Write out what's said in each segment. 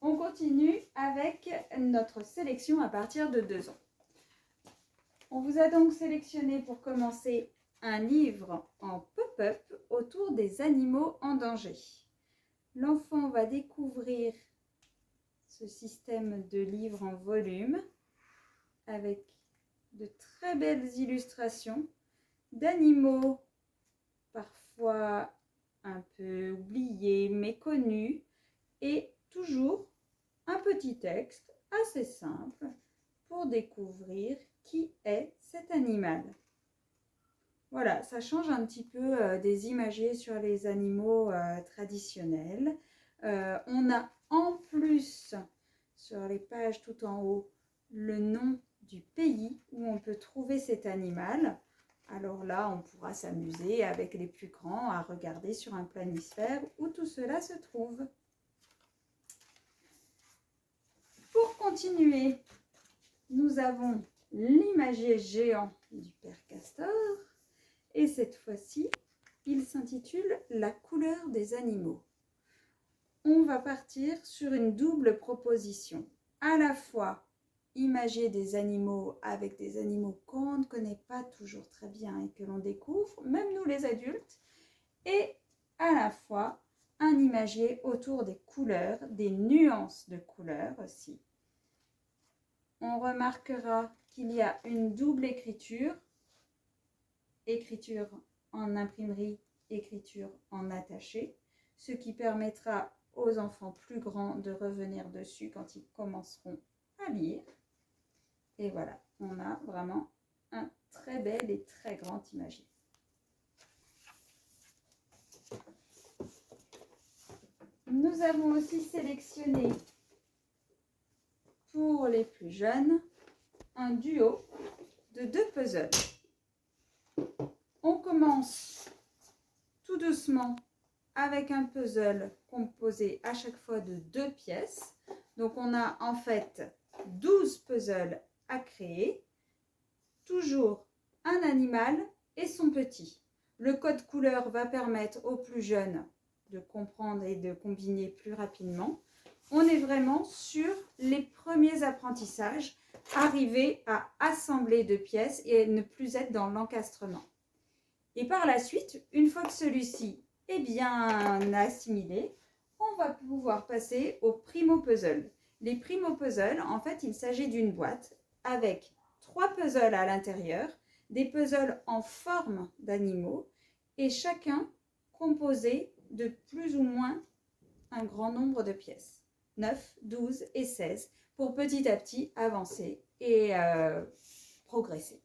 On continue avec notre sélection à partir de 2 ans. On vous a donc sélectionné pour commencer un livre en pop-up autour des animaux en danger. L'enfant va découvrir ce système de livres en volume avec de très belles illustrations d'animaux parfois un peu oubliés, méconnus, et toujours un petit texte assez simple pour découvrir qui est cet animal. Voilà, ça change un petit peu des imagiers sur les animaux traditionnels. On a en plus sur les pages tout en haut le nom du pays où on peut trouver cet animal. Alors là, on pourra s'amuser avec les plus grands à regarder sur un planisphère où tout cela se trouve. Pour continuer, nous avons l'imagier géant du Père Castor. Et cette fois-ci, il s'intitule « La couleur des animaux ». On va partir sur une double proposition. À la fois, imager des animaux avec des animaux qu'on ne connaît pas toujours très bien et que l'on découvre, même nous les adultes, et à la fois un imagier autour des couleurs, des nuances de couleurs aussi. On remarquera qu'il y a une double écriture en imprimerie, écriture en attaché, ce qui permettra aux enfants plus grands de revenir dessus quand ils commenceront à lire. Et voilà, on a vraiment un très bel et très grand imagier. Nous avons aussi sélectionné pour les plus jeunes un duo de 2 puzzles. On commence tout doucement avec un puzzle composé à chaque fois de 2 pièces. Donc on a en fait 12 puzzles à créer. Toujours un animal et son petit. Le code couleur va permettre aux plus jeunes de comprendre et de combiner plus rapidement. On est vraiment sur les premiers apprentissages, arriver à assembler 2 pièces et ne plus être dans l'encastrement. Et par la suite, une fois que celui-ci est bien assimilé, on va pouvoir passer au primo-puzzle. Les primo-puzzles, en fait, il s'agit d'une boîte avec 3 puzzles à l'intérieur, des puzzles en forme d'animaux et chacun composé de plus ou moins un grand nombre de pièces. 9, 12 et 16 pour petit à petit avancer et progresser.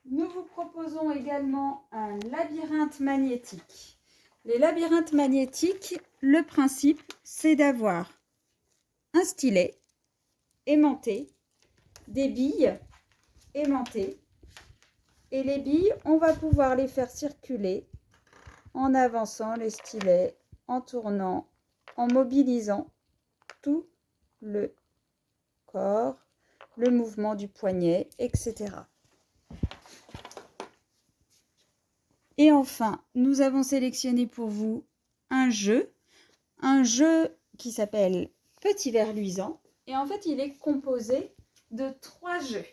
Nous vous proposons également un labyrinthe magnétique. Les labyrinthes magnétiques, le principe, c'est d'avoir un stylet aimanté, des billes aimantées. Et les billes, on va pouvoir les faire circuler en avançant les stylets, en tournant, en mobilisant tout le corps, le mouvement du poignet, etc. Et enfin, nous avons sélectionné pour vous un jeu qui s'appelle Petit Ver Luisant. Et en fait, il est composé de 3 jeux.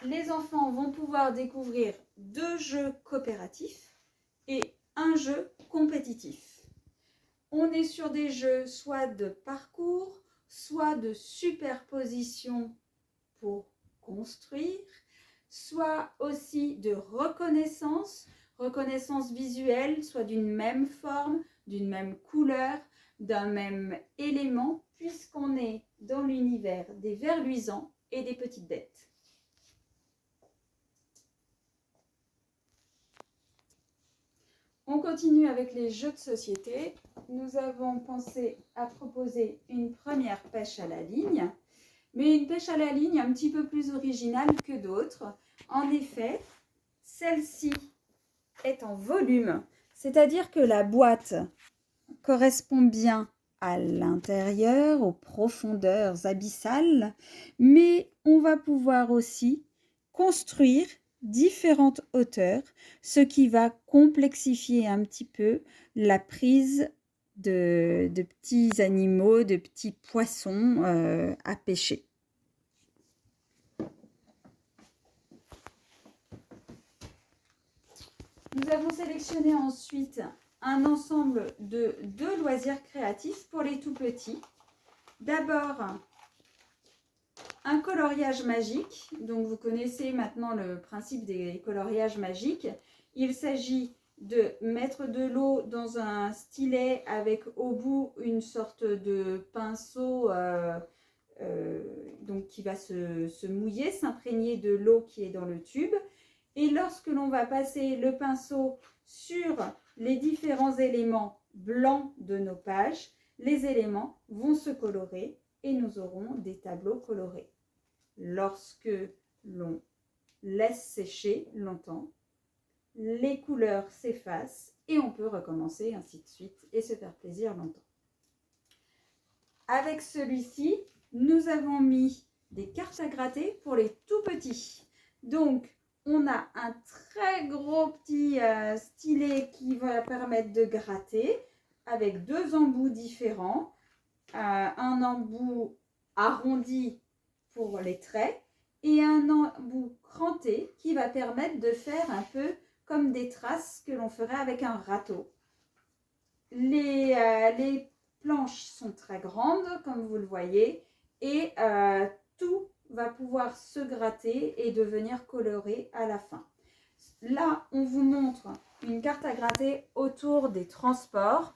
Les enfants vont pouvoir découvrir 2 jeux coopératifs et un jeu compétitif. On est sur des jeux soit de parcours, soit de superposition pour construire, soit aussi de reconnaissance visuelle, soit d'une même forme, d'une même couleur, d'un même élément, puisqu'on est dans l'univers des vers luisants et des petites bêtes. On continue avec les jeux de société. Nous avons pensé à proposer une première pêche à la ligne, mais une pêche à la ligne un petit peu plus originale que d'autres. En effet, celle-ci est en volume, c'est-à-dire que la boîte correspond bien à l'intérieur, aux profondeurs abyssales, mais on va pouvoir aussi construire différentes hauteurs, ce qui va complexifier un petit peu la prise de petits animaux, de petits poissons à pêcher. Nous avons sélectionné ensuite un ensemble de 2 loisirs créatifs pour les tout petits. D'abord, un coloriage magique. Donc, vous connaissez maintenant le principe des coloriages magiques. Il s'agit de mettre de l'eau dans un stylet avec au bout une sorte de pinceau donc qui va se mouiller, s'imprégner de l'eau qui est dans le tube. Et lorsque l'on va passer le pinceau sur les différents éléments blancs de nos pages, les éléments vont se colorer et nous aurons des tableaux colorés. Lorsque l'on laisse sécher longtemps, les couleurs s'effacent et on peut recommencer ainsi de suite et se faire plaisir longtemps. Avec celui-ci, nous avons mis des cartes à gratter pour les tout petits. Donc, on a un très gros petit stylet qui va permettre de gratter avec 2 embouts différents. Un embout arrondi pour les traits et un embout cranté qui va permettre de faire un peu comme des traces que l'on ferait avec un râteau. Les planches sont très grandes, comme vous le voyez, et tout va pouvoir se gratter et devenir coloré à la fin. Là, on vous montre une carte à gratter autour des transports.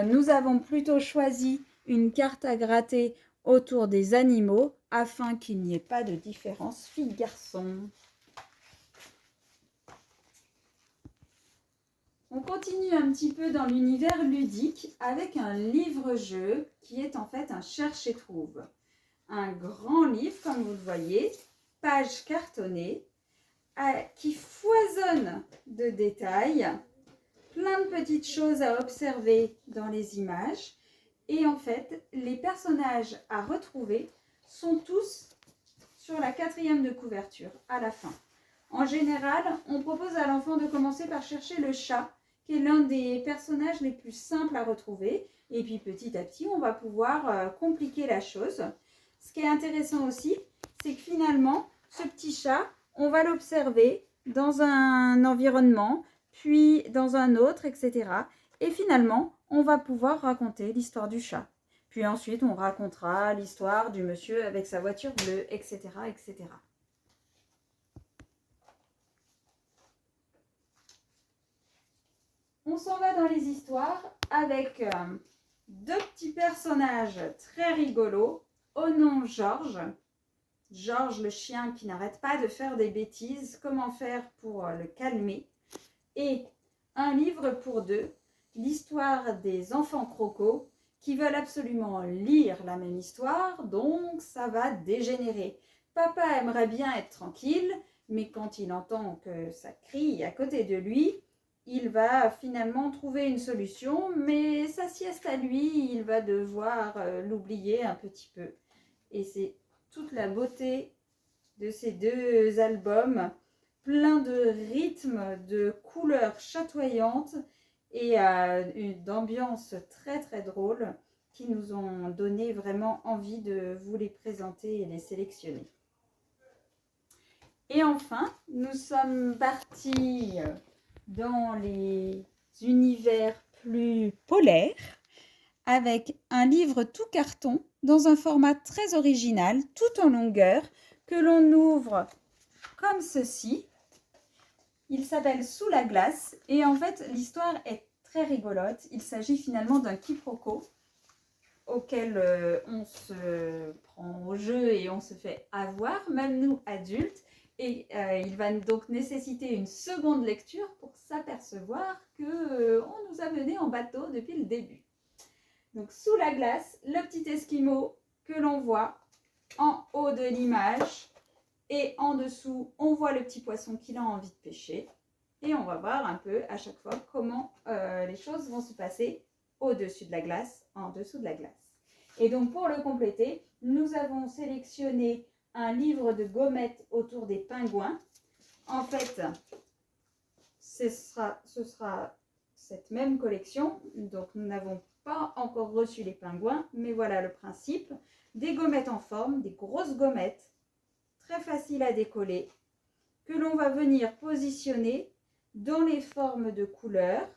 Nous avons plutôt choisi une carte à gratter autour des animaux afin qu'il n'y ait pas de différence filles-garçons. On continue un petit peu dans l'univers ludique avec un livre-jeu qui est en fait un cherche-et-trouve. Un grand livre, comme vous le voyez, pages cartonnées, qui foisonne de détails, plein de petites choses à observer dans les images. Et en fait, les personnages à retrouver sont tous sur la 4e de couverture, à la fin. En général, on propose à l'enfant de commencer par chercher le chat, qui est l'un des personnages les plus simples à retrouver. Et puis petit à petit, on va pouvoir compliquer la chose. Ce qui est intéressant aussi, c'est que finalement, ce petit chat, on va l'observer dans un environnement, puis dans un autre, etc. Et finalement, on va pouvoir raconter l'histoire du chat. Puis ensuite, on racontera l'histoire du monsieur avec sa voiture bleue, etc., etc. On s'en va dans les histoires avec 2 petits personnages très rigolos au nom Georges. Georges, le chien qui n'arrête pas de faire des bêtises, comment faire pour le calmer. Et un livre pour 2, l'histoire des enfants crocos qui veulent absolument lire la même histoire, donc ça va dégénérer. Papa aimerait bien être tranquille, mais quand il entend que ça crie à côté de lui, il va finalement trouver une solution, mais sa sieste à lui, il va devoir l'oublier un petit peu. Et c'est toute la beauté de ces 2 albums, plein de rythmes, de couleurs chatoyantes et d'ambiance très très drôle qui nous ont donné vraiment envie de vous les présenter et les sélectionner. Et enfin, nous sommes partis dans les univers plus polaires avec un livre tout carton dans un format très original, tout en longueur, que l'on ouvre comme ceci. Il s'appelle Sous la glace et en fait l'histoire est très rigolote. Il s'agit finalement d'un quiproquo auquel on se prend au jeu et on se fait avoir, même nous adultes. Et il va donc nécessiter une seconde lecture pour s'apercevoir qu'on nous a menés en bateau depuis le début. Donc sous la glace, le petit esquimau que l'on voit en haut de l'image. Et en dessous, on voit le petit poisson qu'il a envie de pêcher. Et on va voir un peu à chaque fois comment les choses vont se passer au-dessus de la glace, en dessous de la glace. Et donc pour le compléter, nous avons sélectionné un livre de gommettes autour des pingouins En fait, ce sera cette même collection. Donc, nous n'avons pas encore reçu les pingouins, mais voilà le principe. Des gommettes en forme, des grosses gommettes, très faciles à décoller, que l'on va venir positionner dans les formes de couleurs,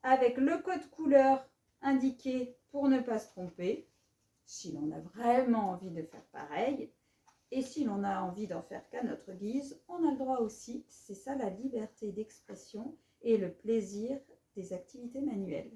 avec le code couleur indiqué pour ne pas se tromper, si l'on a vraiment envie de faire pareil. Et si l'on a envie d'en faire qu'à notre guise, on a le droit aussi. C'est ça la liberté d'expression et le plaisir des activités manuelles.